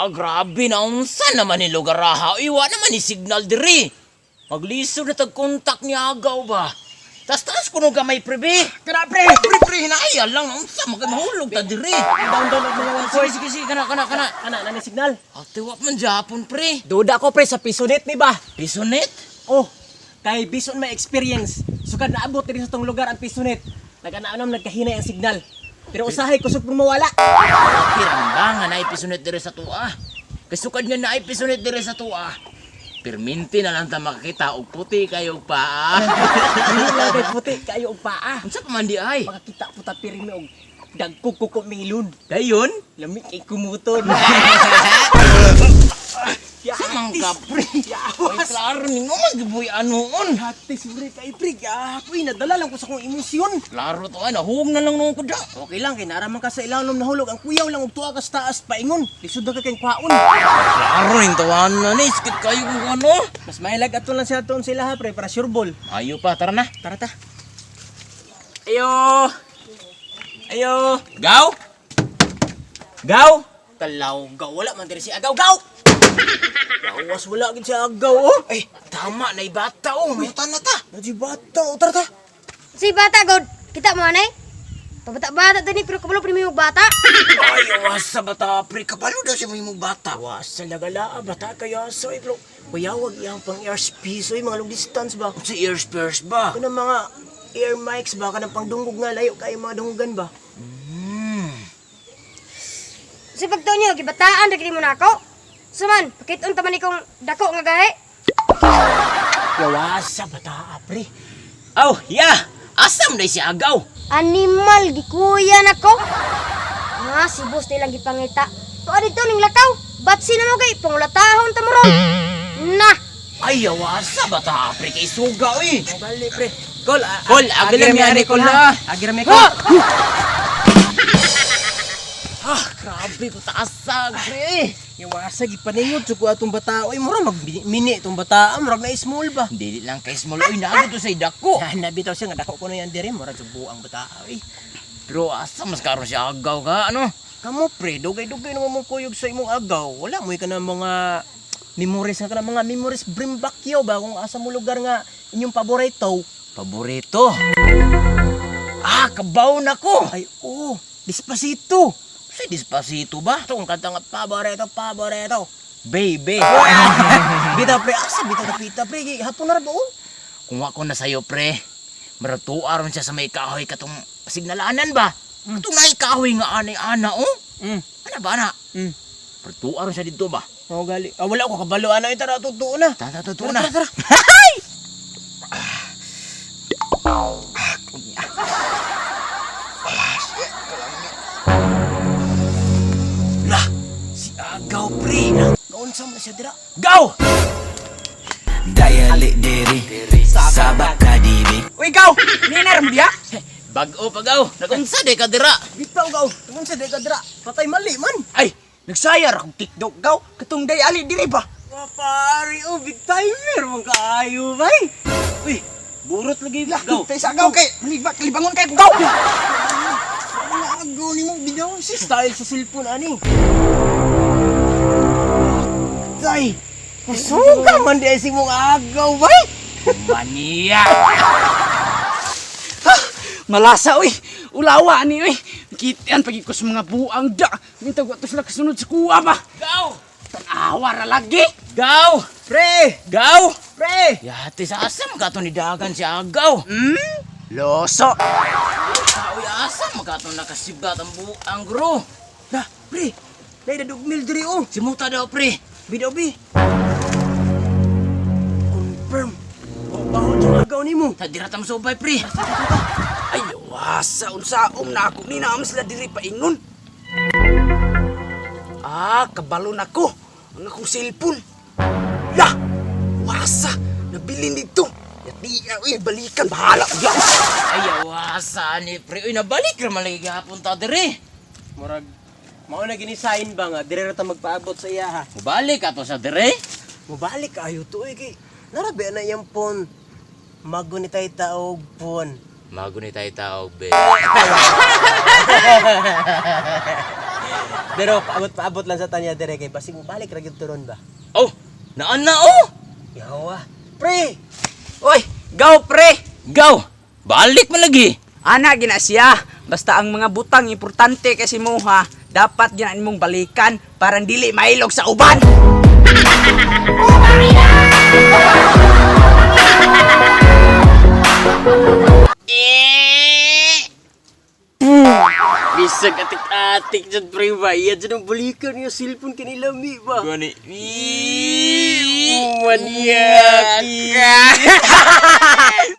grabe na unsa naman ni lugar raha. Iwa naman ni signal diri. Maglisod na tag-contact ni agaw ba? Tas kuno gamay prebe. Kana pre. Pre hinaya lang unsa magmahulog ta diri. Down ang mga Sige kana. nani signal. Ate wa man Japon pre. Duda ko pre sa pisonet ni ba? Pisonet? Oh, kay bison may experience. Sukad naabot diri sa tong lugar ang pisonet. Nagananom nagkahinay ang signal. Pero usahay kusog pong mawala. Pirang ba nga naay pisonet diri sa tuwa? Kay sukad nga naay pisonet diri sa tuwa. Perminti na lang ta makakita og puti kayo paa. Dili lang kay puti kayo og paa. Unsa pa man di ay? Makakita po ta pirmi og dagkog kuko milon. Dayon? Lamig kay kumuton. Sa mga pre. Ay klaro ni mo magibuy anoon. Hati sure kay pre. Ako'y nadala lang ko sa kong emosyon. Klaro to ay nahug na lang nung kuda. Okay lang kay naraman ka sa ilalom na hulog. Ang kuyaw lang og tuwa ka sa taas paingon. Lisod na ka kay kwaon. Klaro ning tawan na ni skit kayo kung ano. Mas mahilag ato lang siya toon sila ha pre para sure ball. Ayo pa tara na. Tara ta. Ayo. Gaw? Kalaw gaw wala man diri si agaw gaw. Gawas wala gid si agaw oh. Ay, tama na ibata oh. Mutan na ta. Naji bata oh tara ta. Si bata god, kita mo anay? Pabata-bata tani pero kabalo primo bata. Ay, wasa bata pre. Kabalo daw si mo bata. Wasa lagala bata kaya soy bro. Kuyawag yang pang airspace oy mga long distance ba. Si ears ba? Kanang mga air mics ba kanang pangdungog nga layo kay mga dungugan ba. Si pagtaon niyo gibataan dagiti mo nako. Suman, pakiton taman ikong dako nga gahe. Yawasa bata pre. Oh, yeah. Asam na si agaw. Animal gikuya nako. Nga si boss nilang gipangita. Tuwa dito ning lakaw. Ba't sino mo kay panglatahon ta mo ron? Na. Ay, wasa bata pre kay suga oy. Bali pre. Kol, agalam yan ni Kol ha. Agiram ko. Grabe ko taasag pre. Yawasa gipaningod sa atong bata oy mura magmini itong bata murag na small ba. Dili lang kay small oy nago to sa dako. Nabitaw siya nga dako ko na yan dire mura subo ang bata oy. Pero asa mas karon si agaw ka ano? Kamo pre dugay-dugay naman mo kuyog sa imong agaw. Wala mo ka na mga memories nga ka na mga memories bring back yo ba kung asa mo lugar nga inyong paborito. Paborito. Kabaw na ko. Ay oo, Despacito. Si Despacito ba? Itong kanta nga paborito. Baby. Bita pre, asa bita na pita pre, hapon na ra ba oh? Kung ako na sayo pre, maratuaron siya sa may kahoy katong signalanan ba? Katong may kahoy nga anay-ana oh. Ano ba na? Maratuaron siya dito ba? Oh gali. Wala ko kabalo ana ita ra totoo na. Totoo na. Tara. Lah, si agaw pre. Naunsa man siya dira? Gaw! Dayali diri Sabak kadiri. Uy gaw, ninar mo diya? Bag-o pa gaw. Nagunsa de ka dira. Bitaw gaw, naunsa di ka dira? Patay mali man. Ay, nagsayar akong TikTok gaw. Katong dayali diri ba? Pari, oh, big timer mong kaayo bay. Uy, burot lagi gaw. Tay sa gaw kay, libangon kay gaw. Wala agaw ni mo bidaw si style sa cellphone ani. Tay, suga man di si mong agaw bay. Mania. Malasa oy, ulawa ni oy. Kitian pagi ko sa mga buang da. Minta ko to sila kasunod sa kuwa ba. Gaw! Tanawa ra lagi. Gaw! Pre, Gaw! pre. Yati sa asam ka ni dagan si agaw. Loso. Uy, asam magkatong nakasibat ang buang gro. Nah, pre. Nay dadugmil diri oh. Simuta daw pre. Bidaw bi. Confirm. Bahon sa agaw nimo. Tadira tam subay pre. Ay wasa unsaon na ako ni naam sila diri paingon. Kabalo na ko. Ang akong cellphone. Lah, wasa. Nabili nito. Yati, balikan. Bahala ko yan. Ay, awasa ni pre. Uy, nabalik naman lagi gahapon ta diri. Murag mao na ginisain ba nga dire ra ta magpaabot sa iya ha. Mubalik ato sa diri. Mubalik ayo to kay narabi na yang pon. Magunitay taog pon. Magunitay taog be. Pero paabot lang sa tanya dire kay basig mo balik ra gyud turon ba. Oh, naan na oh. Yawa. Pre, Oy, gaw pre. Gaw, balik man lagi. Ana gina siya. Basta ang mga butang importante kasi mo ha, dapat ginain mong balikan para dili mailog sa uban. bisag atik-atik jud pre ba. Iya jud ang balikan yung cellphone kanilami ba. Gani. Maniak.